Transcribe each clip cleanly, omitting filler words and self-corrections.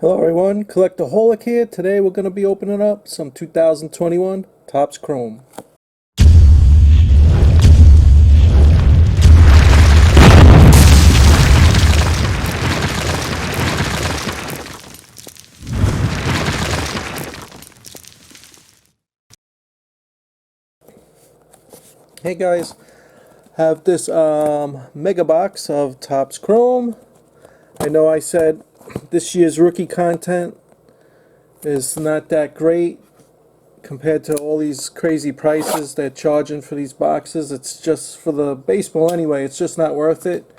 Hello everyone, Collectaholic here. Today we're going to be opening up some 2021 Topps Chrome. Hey guys, have this mega box of Topps Chrome. I know I said this year's rookie content is not that great compared to all these crazy prices they're charging for these boxes. It's just for the baseball anyway, it's just not worth it.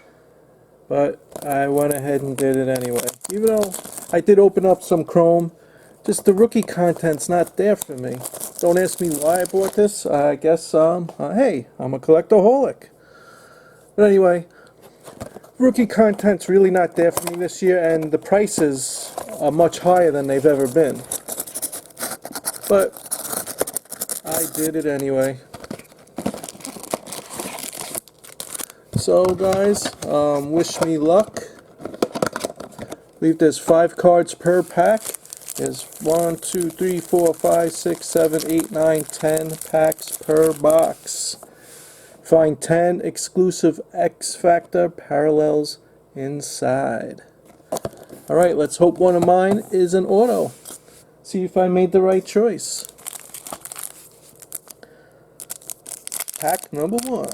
But I went ahead and did it anyway. Even though I did open up some Chrome, just the rookie content's not there for me. Don't ask me why I bought this. I guess, hey, I'm a collectaholic. But anyway, rookie content's really not there for me this year, and the prices are much higher than they've ever been. But I did it anyway. So guys, wish me luck. I believe there's 5 cards per pack. There's 1, 2, 3, 4, 5, 6, 7, 8, 9, 10 packs per box. Find 10 exclusive X Factor parallels inside. Alright, let's hope one of mine is an auto. See if I made the right choice. Pack number 1.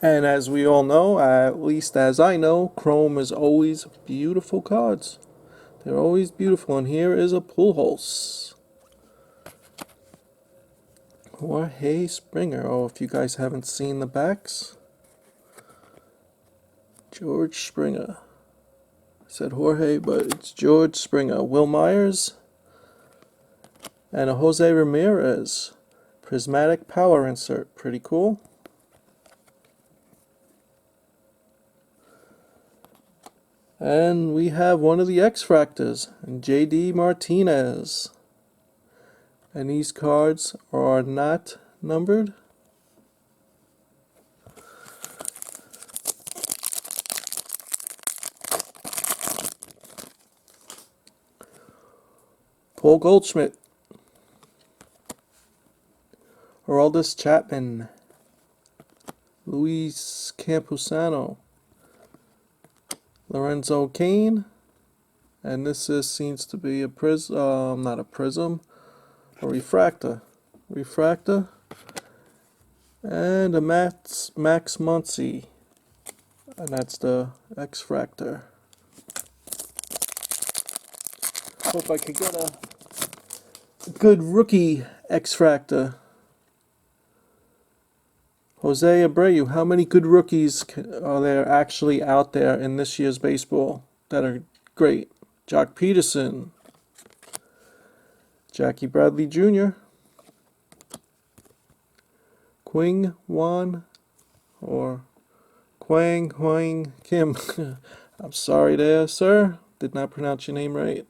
And as we all know, at least as I know, Chrome is always beautiful cards. They're always beautiful. And here is a Pujols. Jorge Springer. Oh, if you guys haven't seen the backs. George Springer. I said Jorge, but it's George Springer. Will Myers. And a Jose Ramirez. Prismatic power insert. Pretty cool. And we have one of the X-Fractors, J.D. Martinez. And these cards are not numbered. Paul Goldschmidt. Aroldis Chapman. Luis Campusano. Lorenzo Cain. And this seems to be a prism, not a prism, a refractor. Refractor. And a Max Muncy. And that's the X-Fractor. Hope I could get a good rookie X-Fractor. Jose Abreu. How many good rookies are there actually out there in this year's baseball that are great? Jock Peterson. Jackie Bradley Jr. Quing Wan or Quang Huang Kim. I'm sorry there, sir. Did not pronounce your name right.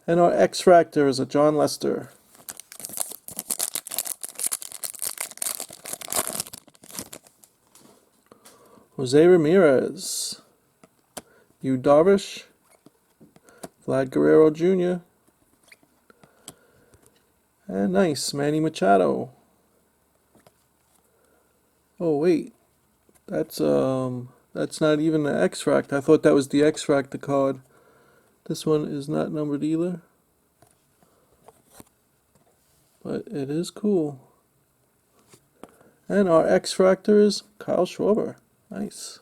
And our X-Fractor is a John Lester. Jose Ramirez. Yu Darvish. Vlad Guerrero Jr. And nice, Manny Machado. Oh wait, that's not even the X-Fractor. I thought that was the X-Fractor card. This one is not numbered either. But it is cool. And our X-Fractor is Kyle Schwarber. Nice.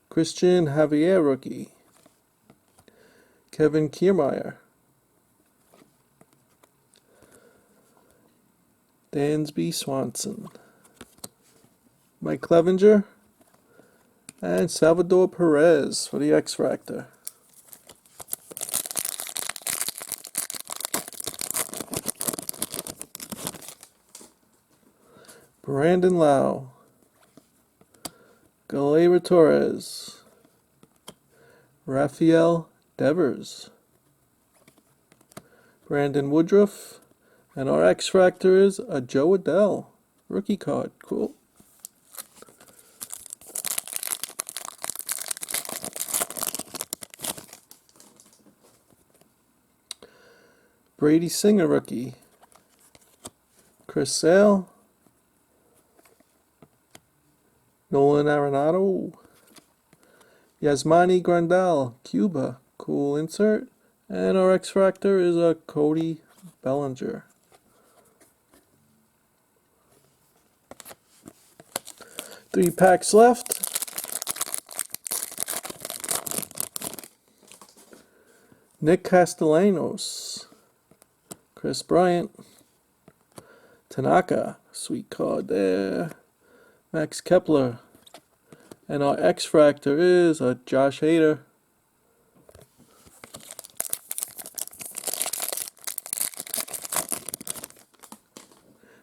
Christian Javier rookie. Kevin Kiermaier. Dansby Swanson. Mike Clevenger. And Salvador Perez for the X-Fractor. Brandon Lau. Galera Torres. Rafael Devers. Brandon Woodruff. And our X Factor is a Joe Adell rookie card. Cool. Brady Singer rookie. Chris Sale. Nolan Arenado. Yasmani Grandal, Cuba. Cool insert. And our X Factor is a Cody Bellinger. Three packs left. Nick Castellanos. Chris Bryant. Tanaka. Sweet card there. Max Kepler. And our X Factor is a Josh Hader.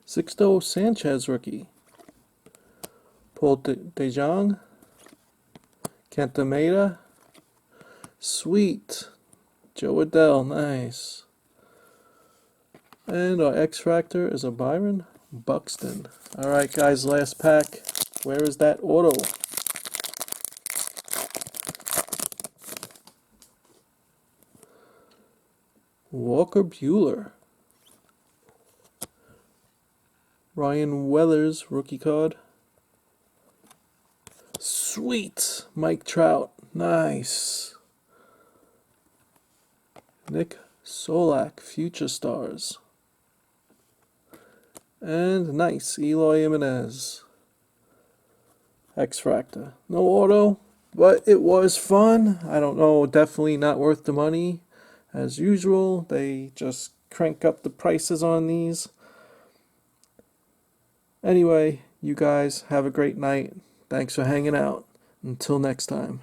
Sixto Sanchez rookie. Paul DeJong. Kenta Maeda. Sweet. Joe Adell. Nice. And our X Factor is a Byron Buxton. Alright guys, last pack. Where is that auto? Walker Buehler. Ryan Weathers rookie card. Sweet. Mike Trout. Nice. Nick Solak, Future Stars. And nice. Eloy Jimenez. X Factor. No auto, but it was fun. I don't know, definitely not worth the money. As usual, they just crank up the prices on these. Anyway, you guys have a great night. Thanks for hanging out. Until next time.